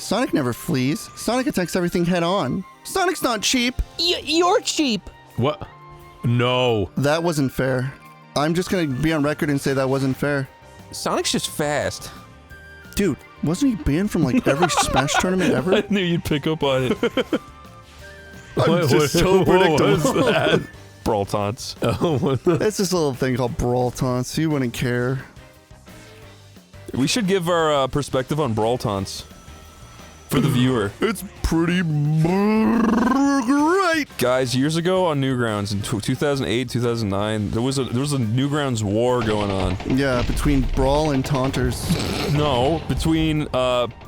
Sonic never flees. Sonic attacks everything head on. Sonic's not cheap. You're cheap. What? No. That wasn't fair. I'm just gonna be on record and say that wasn't fair. Sonic's just fast. Dude, wasn't he banned from like every Smash tournament ever? I knew you'd pick up on it. I'm just so predictable. What was that? Brawl taunts. It's this little thing called Brawl Taunts. You wouldn't care. We should give our perspective on Brawl taunts. For the viewer. It's pretty great. Guys, years ago on Newgrounds in 2008, 2009, there was a Newgrounds war going on. Yeah, between Brawl and Taunters. No, between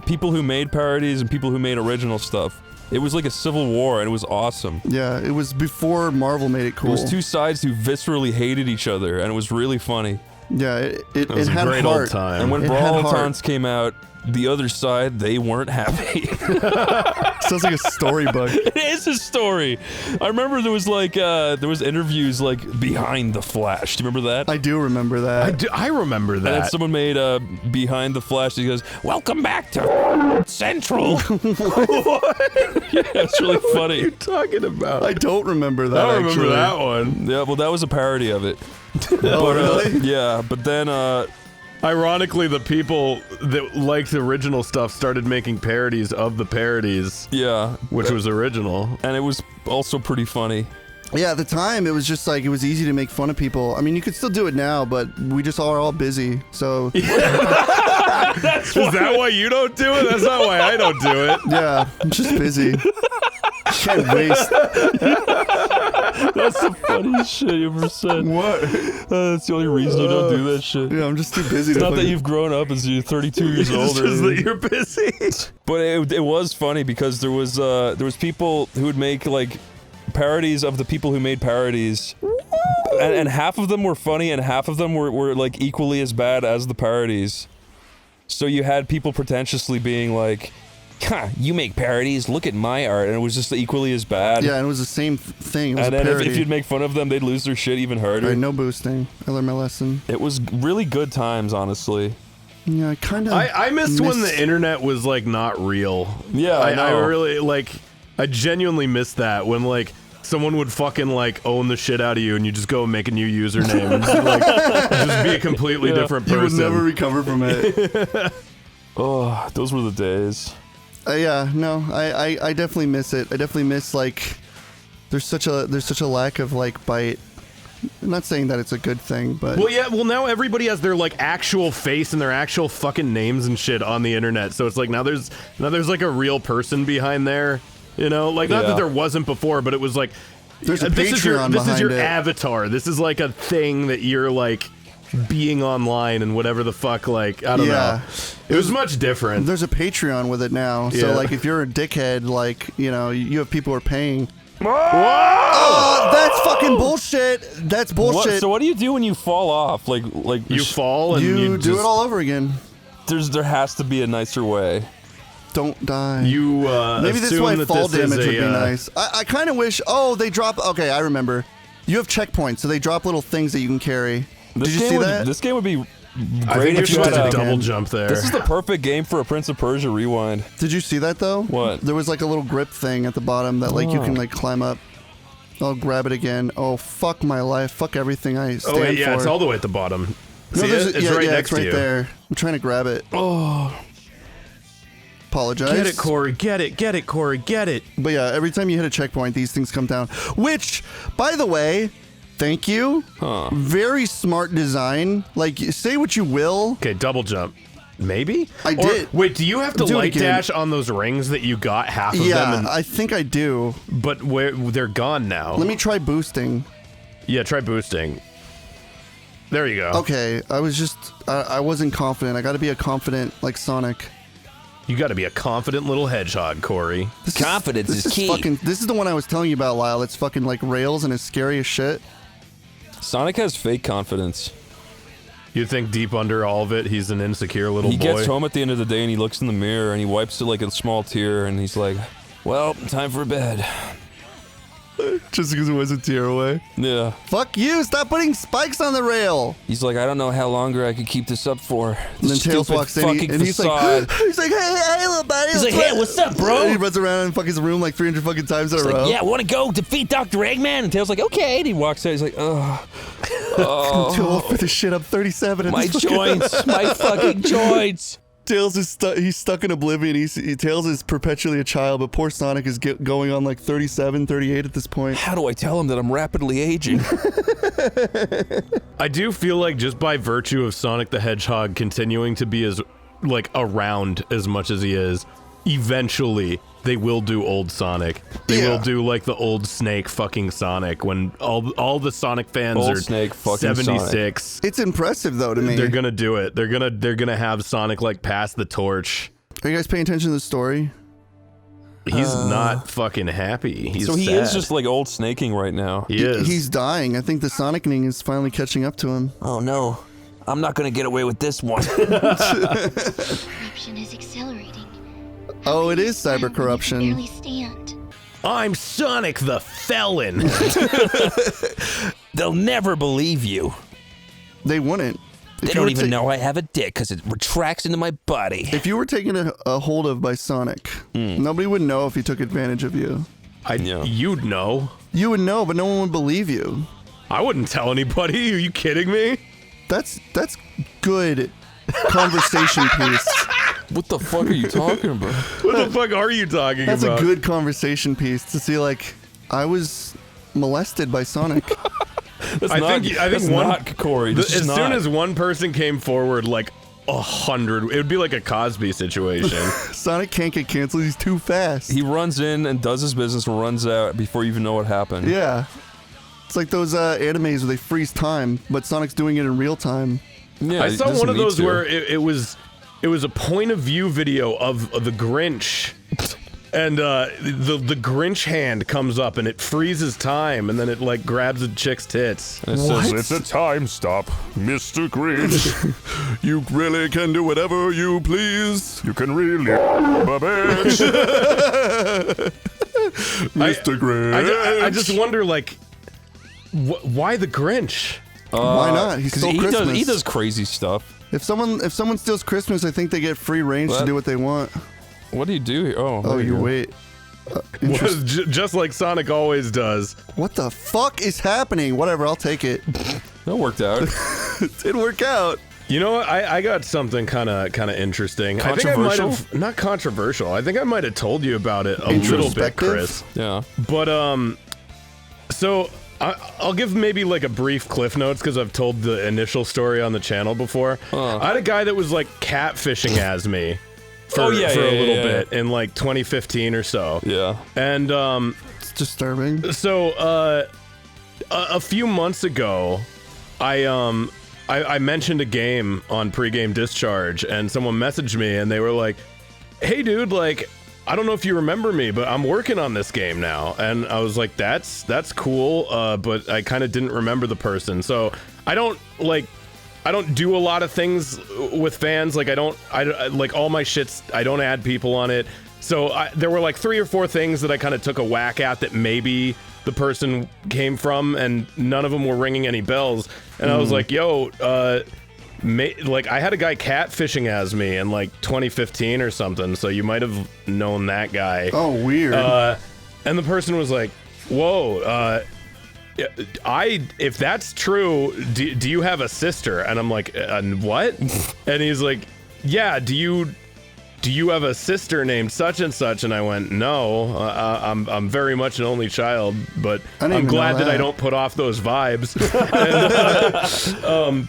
people who made parodies and people who made original stuff. It was like a civil war and it was awesome. Yeah, it was before Marvel made it cool. It was two sides who viscerally hated each other and it was really funny. Yeah, it was a had great heart. old time. And when It Brawl had heart. taunts came out, the other side, they weren't happy. Sounds like a storybook. It is a story. I remember there was like, there was interviews like behind the Flash. Do you remember that? I do remember that. I remember And then that. someone made behind the Flash. He goes, "Welcome back to Central." Yeah, it's really funny. What are you talking about? I don't remember that. I don't remember actually. that one. Yeah, well, that was a parody of it. Oh, really? Yeah, but then Ironically, the people that liked the original stuff started making parodies of the parodies, yeah, which was original. and it was also pretty funny. Yeah, at the time, it was just like, it was easy to make fun of people. I mean, you could still do it now, but we just are all busy, so... Is that why you don't do it? That's not why I don't do it. Yeah, I'm just busy. Can't waste. That's the funniest shit you ever said. What? That's the only reason you don't do that shit. Yeah, I'm just too busy It's to not that fucking- you've grown up as you're 32 years It's old. just that you're busy. But it was funny because there was people who would make like parodies of the people who made parodies, and half of them were funny and half of them were like equally as bad as the parodies. So you had people pretentiously being like, "Huh, you make parodies, look at my art," and it was just equally as bad. Yeah, and it was the same thing. It was And a then parody. if you'd make fun of them, they'd lose their shit even harder. Alright, no boosting. I learned my lesson. It was really good times, honestly. Yeah, I kind of... I missed when the internet was like not real. Yeah, I know. I really like. I genuinely missed that when like someone would fucking like own the shit out of you and you just go and make a new username and just, like just be a completely different You would person. never recover from it. Oh, those were the days. Yeah, no, I definitely miss it. I definitely miss, like, there's such a lack of, like, bite. I'm not saying that it's a good thing, but... Well, yeah, well now everybody has their like actual face and their actual fucking names and shit on the internet. So it's like now there's like a real person behind there, you know? Like not that there wasn't before, but it was like There's a this is your Patreon avatar. This is like a thing that you're like being online and whatever the fuck, like I don't know. It was much different. There's a Patreon with it now, so Yeah. like if you're a dickhead, like, you know, you have people who are paying. Whoa! Oh, that's fucking bullshit. That's bullshit. So what do you do when you fall off? Like You fall and you you do just, it all over again. there has to be a nicer way. Don't die. You Maybe this is assume why that fall this is damage would be a, nice. I kind of wish. Oh, they drop. Okay, I remember. You have checkpoints, so they drop little things that you can carry. Did you see that? This game would be I great think if you you should had a double jump there. This is the perfect game for a Prince of Persia rewind. Did you see that though? What? There was like a little grip thing at the bottom that like you can like climb up. I'll grab it again. Oh fuck my life. Fuck everything I stand Oh wait, yeah, for. it's all the way at the bottom. No, See there's it? a- It's yeah, right yeah, next it's right to you. there. I'm trying to grab it. Oh, Apologize. Get it, Corey. Get it, Corey. Get it. But yeah, every time you hit a checkpoint, these things come down. Which, by the way, thank you. Very smart design. Like, say what you will. Okay, double jump. Maybe? I did. Wait, do you have to Do it light again. dash on those rings that you got half of Yeah, them? I think I do. But they're gone now. Let me try boosting. Yeah, try boosting. There you go. Okay, I was just, I wasn't confident. I gotta be a confident, like, Sonic. You got to be a confident little hedgehog, Corey. Confidence This is key. Fucking, this is the one I was telling you about, Lyle. It's fucking, like, rails and it's scary as shit. Sonic has fake confidence. You think deep under all of it, he's an insecure little He boy? gets home at the end of the day and he looks in the mirror and he wipes it like a small tear and he's like, "Well, time for bed." Just because it was a tier away. Yeah. Fuck you! Stop putting spikes on the rail. He's like, I don't know how longer I could keep this up for. And then Tails walks in, and he's like, hey, little buddy. He's like, hey, what's up, bro? And he runs around and fucking his room like 300 fucking times in a row. Yeah, want to go defeat Dr. Eggman? And Tails like, okay. And he walks out. He's like, oh. I'm too old for this shit. I'm 37. My joints, my fucking joints. Tails is he's stuck in oblivion. Tails is perpetually a child, but poor Sonic is going on like 37, 38 at this point. How do I tell him that I'm rapidly aging? I do feel like just by virtue of Sonic the Hedgehog continuing to be as like around as much as he is, eventually they will do old Sonic. They will do like the old Snake fucking Sonic when all the Sonic fans old are Snake fucking 76. Sonic. It's impressive though to me. They're gonna do it. They're gonna have Sonic like pass the torch. Are you guys paying attention to the story? He's not fucking happy. He's so he sad. is just like old snaking right now. He is. He's dying. I think the Sonicning is finally catching up to him. Oh no, I'm not gonna get away with this one. Corruption is accelerating. Oh, it is cyber corruption. Barely stand. I'm Sonic the Felon. They'll never believe you. They wouldn't. They don't even know I have a dick because it retracts into my body. If you were taken a hold of by Sonic, nobody would know if he took advantage of you. You'd know. You would know, but no one would believe you. I wouldn't tell anybody. Are you kidding me? That's good conversation piece. What the fuck are you talking about? What the fuck are you talking That's about? a good conversation piece to see, like, I was molested by Sonic. That's I not, think that's one, not Corey. as soon as one person came forward, like 100, it would be like a Cosby situation. Sonic can't get canceled. He's too fast. he runs in and does his business and runs out before you even know what happened. Yeah. It's like those animes where they freeze time, but Sonic's doing it in real time. Yeah, I he saw doesn't one of need those to. where it was a point of view video of the Grinch. And the Grinch hand comes up and it freezes time, and then it like grabs a chick's tits. And it says, It's a time stop, Mr. Grinch. You really can do whatever you please. You can really a bitch. Mr. Grinch. I just wonder, like, why the Grinch? Why not? He 'cause stole Christmas. he does crazy stuff. If someone steals Christmas, I think they get free range to What? do what they want. What do you do here? Oh, Oh, there you go. wait. Just like Sonic always does. What the fuck is happening? Whatever, I'll take it. That worked out. It didn't work out. You know what? I got something kind of interesting. I think I might Controversial? have not controversial. I think I might have told you about it a little bit, Introspective? Chris. Yeah. But so I'll give maybe like a brief cliff notes because I've told the initial story on the channel before. I had a guy that was like catfishing as me for, Oh, yeah, for a yeah, little yeah. bit in like 2015 or so. Yeah. And It's disturbing. so a few months ago, I mentioned a game on pregame discharge, and someone messaged me, and they were like, "Hey, dude, like, I don't know if you remember me, but I'm working on this game now." And I was like, "That's cool," but I kind of didn't remember the person. So I don't do a lot of things with fans. Like, I like all my shits. I don't add people on it. So there were like 3 or 4 things that I kind of took a whack at that maybe the person came from, and none of them were ringing any bells. And I was like, yo, like, I had a guy catfishing as me in like 2015 or something, so you might have known that guy. Oh, weird. And the person was like, whoa, if that's true, do you have a sister? And I'm like, what? And he's like, yeah, do you have a sister named such and such? And I went, no, I'm very much an only child, but I'm glad that I don't put off those vibes. And,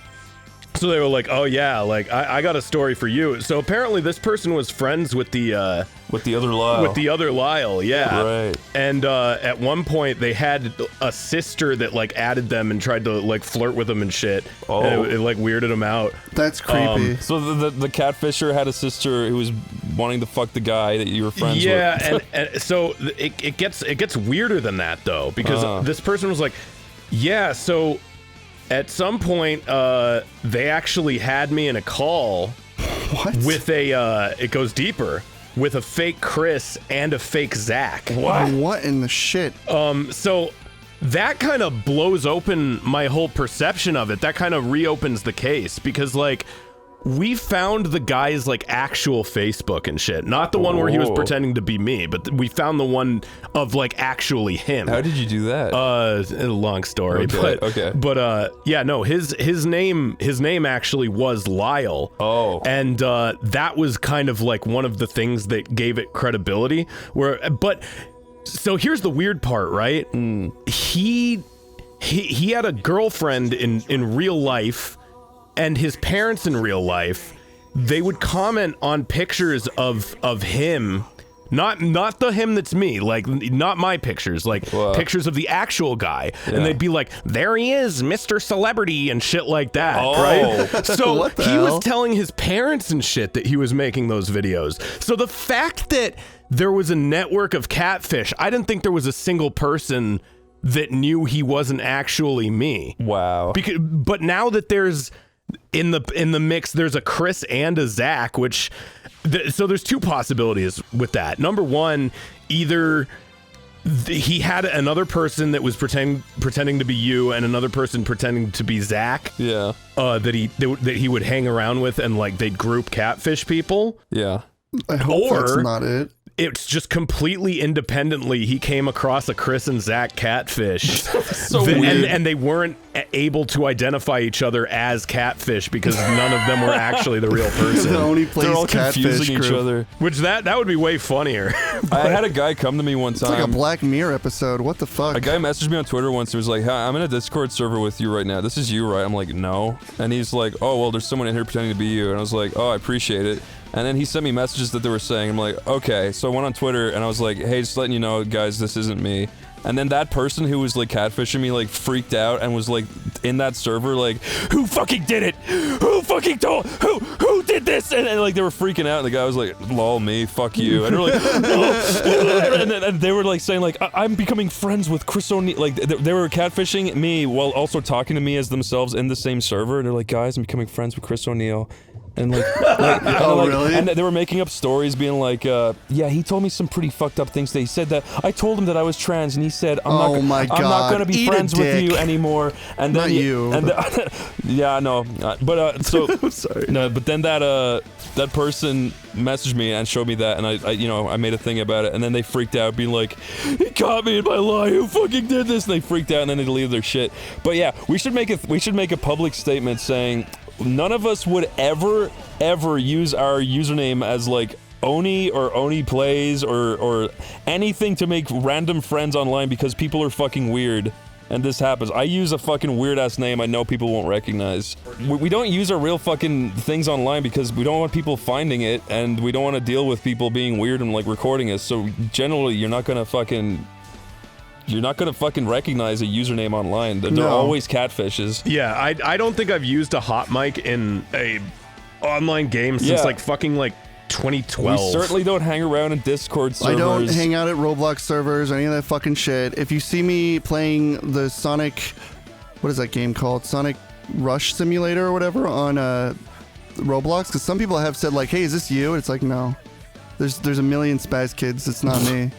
so they were like, oh yeah, like I got a story for you. So apparently this person was friends with the other Lyle. with the other Lyle, yeah. Right. And at one point they had a sister that like added them and tried to like flirt with them and shit. Oh. And it like weirded them out. That's creepy. So the catfisher had a sister who was wanting to fuck the guy that you were friends with. Yeah, and so it gets weirder than that though, because this person was like, yeah, so at some point they actually had me in a call What? with a it goes deeper, with a fake Chris and a fake Zach. What in the shit? So that kind of blows open my whole perception of it. That kind of reopens the case because, like, we found the guy's, like, actual Facebook and shit. Not the one where he was pretending to be me, but we found the one of, like, actually him. How did you do that? A long story, but yeah, no, his name actually was Lyle. Oh. And that was kind of like one of the things that gave it credibility. So here's the weird part, right? He had a girlfriend in real life. And his parents in real life, they would comment on pictures of him, not the him that's me, like not my pictures, like pictures of the actual guy, and they'd be like, "There he is, Mr. Celebrity," and shit like that, right? So he was telling his parents and shit that he was making those videos. So the fact that there was a network of catfish, I didn't think there was a single person that knew he wasn't actually me. Wow. But now that there's in the mix, there's a Chris and a Zach, so there's two possibilities with that. Number one, either he had another person that was pretending to be you and another person pretending to be Zach. Yeah. That he would hang around with, and like they'd group catfish people. Yeah. I hope that's not it. It's just completely independently, he came across a Chris and Zach catfish. So weird. And they weren't able to identify each other as catfish because none of them were actually the real person. The OneyPlays They're all catfish confusing each group. other. Which that would be way funnier. I had a guy come to me one time. It's like a Black Mirror episode. What the fuck? A guy messaged me on Twitter once. He was like, "Hey, I'm in a Discord server with you right now. This is you, right?" I'm like, "No." And he's like, "Oh, well, there's someone in here pretending to be you." And I was like, "Oh, I appreciate it." And then he sent me messages that they were saying. I'm like, okay. So I went on Twitter and I was like, hey, just letting you know, guys, this isn't me. And then that person who was like catfishing me like freaked out and was like in that server like, who fucking did it? Who fucking told? Who did this? And like they were freaking out. And the guy was like, lol, me, fuck you. And they were like, oh. and they were like saying like, I'm becoming friends with Chris Oney. Like they were catfishing me while also talking to me as themselves in the same server. And they're like, guys, I'm becoming friends with Chris O'Neill. And like, really? And they were making up stories, being like, "Yeah, he told me some pretty fucked up things. He said that I told him that I was trans, and he said, I'm not gonna be friends with you anymore." And then not you. And yeah, no, but so I'm sorry. No, but then that person messaged me and showed me that, and I made a thing about it, and then they freaked out, being like, "He caught me in my lie. Who fucking did this?" And they freaked out, and then they deleted their shit. But yeah, we should make a public statement saying none of us would ever use our username as like Oney or OneyPlays or anything to make random friends online because people are fucking weird. And this happens. I use a fucking weird ass name I know people won't recognize. We don't use our real fucking things online because we don't want people finding it, and we don't want to deal with people being weird and like recording us. So generally, you're not gonna fucking recognize a username online. They're always catfishes. Yeah, I don't think I've used a hot mic in a online game since like fucking like 2012. We certainly don't hang around in Discord servers. I don't hang out at Roblox servers or any of that fucking shit. If you see me playing the Sonic, what is that game called? Sonic Rush Simulator or whatever on Roblox, because some people have said like, hey, is this you? And it's like, no. There's a million spaz kids. It's not me.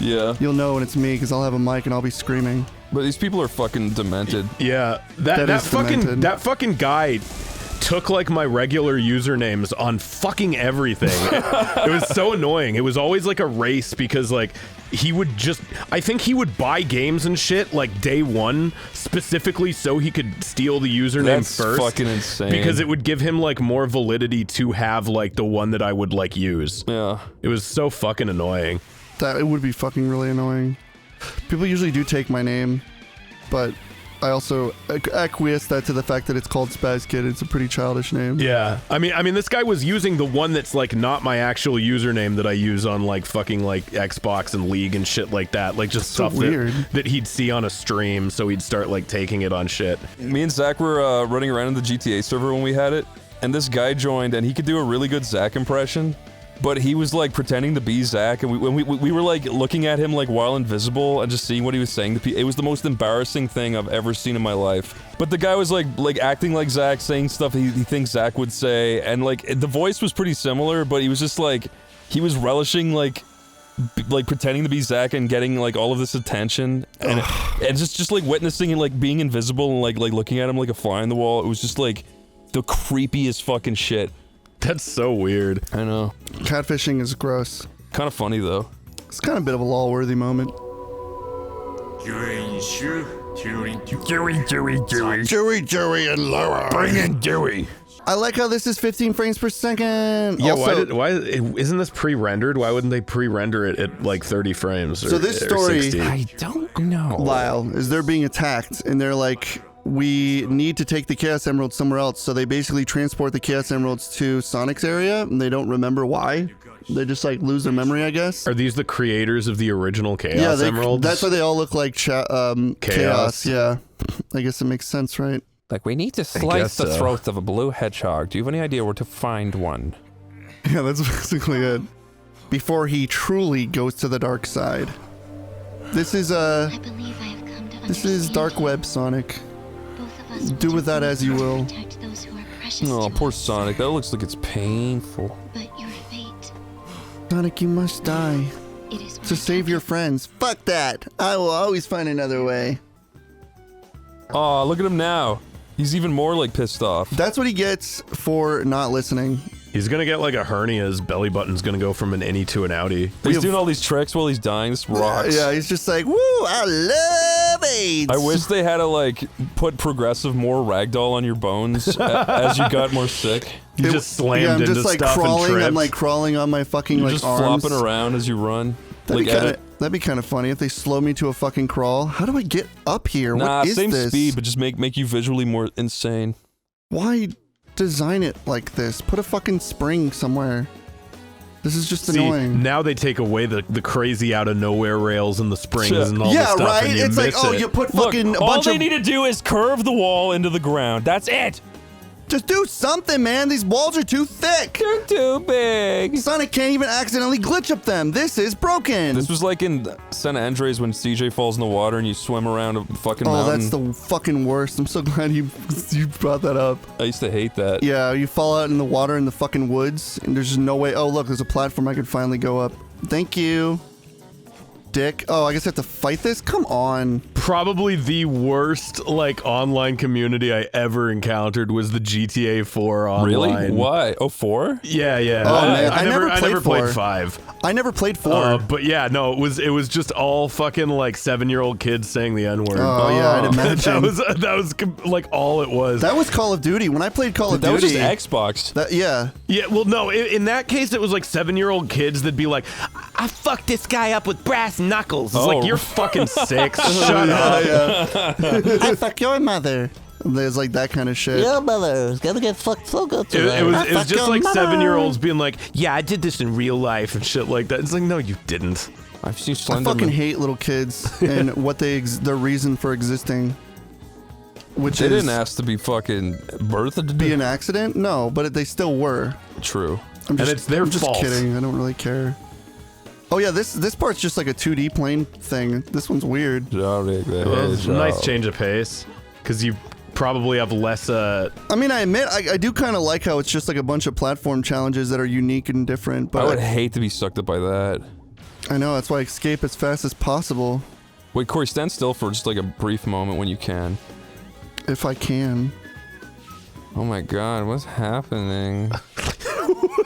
Yeah. You'll know when it's me because I'll have a mic and I'll be screaming. But these people are fucking demented. Yeah. That fucking guy took like my regular usernames on fucking everything. It was so annoying. It was always like a race because like I think he would buy games and shit like day one specifically so he could steal the username first. That's fucking insane. Because it would give him like more validity to have like the one that I would like use. Yeah. It was so fucking annoying. It would be fucking really annoying. People usually do take my name, but I also acquiesce that to the fact that it's called Spaz Kid. It's a pretty childish name. Yeah. I mean, this guy was using the one that's like not my actual username that I use on like fucking like Xbox and League and shit like that. Like just so stuff that he'd see on a stream, so he'd start like taking it on shit. Me and Zach were running around in the GTA server when we had it, and this guy joined, and he could do a really good Zach impression. But he was like pretending to be Zach, and we were like looking at him like while invisible and just seeing what he was saying to people. It was the most embarrassing thing I've ever seen in my life. But the guy was like acting like Zach, saying stuff he thinks Zach would say, and like the voice was pretty similar, but he was just like, he was relishing like like pretending to be Zack and getting like all of this attention, and just like witnessing and like being invisible and like looking at him like a fly on the wall. It was just like the creepiest fucking shit. That's so weird. I know. Catfishing is gross. Kind of funny though. It's kind of a bit of a lol-worthy moment. Joey, and Laura. Bring in Dewey. I like how this is 15 frames per second. Yeah, also, why isn't this pre-rendered? Why wouldn't they pre-render it at like 30 frames? So this story, 60? I don't know. Lyle, is they're being attacked, and they're like, we need to take the Chaos Emeralds somewhere else. So they basically transport the Chaos Emeralds to Sonic's area, and they don't remember why. They just like lose their memory, I guess. Are these the creators of the original Chaos Emeralds? That's why they all look like Chaos. Yeah, I guess it makes sense, right? Like, we need to slice the throat of a blue hedgehog. Do you have any idea where to find one? Yeah, that's basically it. Before he truly goes to the dark side. This is I believe I have come to this is understand Dark you. Web, Sonic. Both of us Do with that as you will. protect those who are precious Oh, to poor us. Sonic. That looks like it's painful. But your fate, Sonic, you must die it is to save your friends. Fuck that! I will always find another way. Oh, look at him now. He's even more like pissed off. That's what he gets for not listening. He's gonna get like a hernia. His belly button's gonna go from an innie to an outie. He's doing all these tricks while he's dying. This rocks. Yeah, he's just like, woo, I love AIDS. I wish they had to like put progressive more ragdoll on your bones as you got more sick. You just slammed I'm into just like stuff and crawling. tripped. I'm like crawling on my fucking You're like just arms. flopping around as you run. That'd be kind of funny if they slow me to a fucking crawl. How do I get up here? Nah, what is same this? speed, but just make you visually more insane. Why design it like this? Put a fucking spring somewhere. This is just annoying. Now they take away the crazy out of nowhere rails and the springs and all the Yeah, stuff, right? and you It's like, miss oh, it. you put Look, fucking a all bunch they of... need to do is curve the wall into the ground. That's it. Just do something, man. These walls are too thick. They're too big. Sonic can't even accidentally glitch up them. This is broken. This was like in San Andreas when CJ falls in the water and you swim around a fucking mountain. that's the fucking worst. I'm so glad you brought that up. I used to hate that. Yeah, you fall out in the water in the fucking woods, and there's just no way. Oh, look, there's a platform I could finally go up. Thank you, dick. Oh, I guess I have to fight this? Come on. Probably the worst like online community I ever encountered was the GTA 4 online. Really? Why? Oh, 4? Yeah, yeah. Oh, man, I never I played never played 4. 5. I never played 4. But yeah, no, it was just all fucking like 7-year-old kids saying the N-word. Oh, yeah, I'd imagine. that was like all it was. That was Call of Duty. When I played Call of That was Duty... just Xbox. Yeah. Yeah, well, no, in that case, it was like 7-year-old kids that'd be like, I fucked this guy up with brass knuckles. It's Oh. like, you're fucking 6. Shut up. Yeah. I fuck your mother. There's like that kind of shit. Your mother's gonna get fucked so good It today. was fuck just your like mother. 7-year-olds being like, yeah, I did this in real life and shit like that. It's like, no, you didn't. I've seen I Slenderman. fucking hate little kids and what their reason for existing. Which They is didn't ask to be fucking birthed. be an accident? No, but they still were. True. I'm just, it's their I'm just fault. kidding. I don't really care. Oh yeah, this part's just like a 2D plane thing. This one's weird. Well, it's a nice change of pace because you probably have less. I mean, I admit I do kind of like how it's just like a bunch of platform challenges that are unique and different. But I would hate to be sucked up by that. I know that's why I escape as fast as possible Wait, Corey, stand still for just like a brief moment when you can. if I can. Oh my god, what's happening?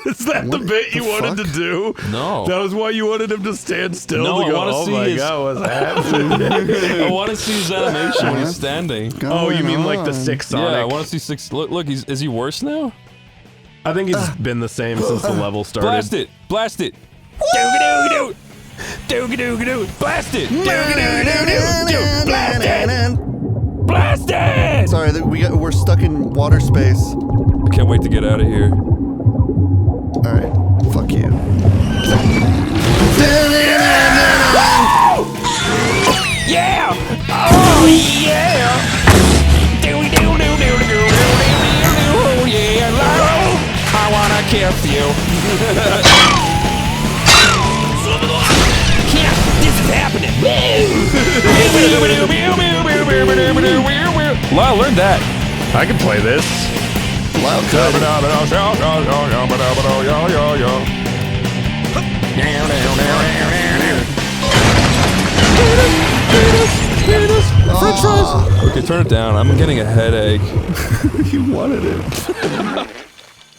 Is that the What bit you the wanted fuck? to do? No. That was why you wanted him to stand still No, to I go, wanna oh see my his- god, what's happening? I want to see his animation when he's standing. Oh, you mean like the Going 6 Sonic? Yeah, I want to see 6. Look, is he worse now? I think he's been the same since the level started. Blast it! Blast it! Dooga-dooga-doo! Dooga-dooga-doo! Blast it! Dooga-dooga-doo-doo! Blast it! Blast it! Sorry, we're stuck in water space. I can't wait to get out of here. All right, fuck you. Yeah! Oh, yeah! Do-do-do-do-do-do-do-do-do-do, yeah, Laro! I wanna kiss you. Yeah, this is happening. Lyle, learn that. I can play this. Loud cut. Okay, turn it down. I'm getting a headache. You wanted it.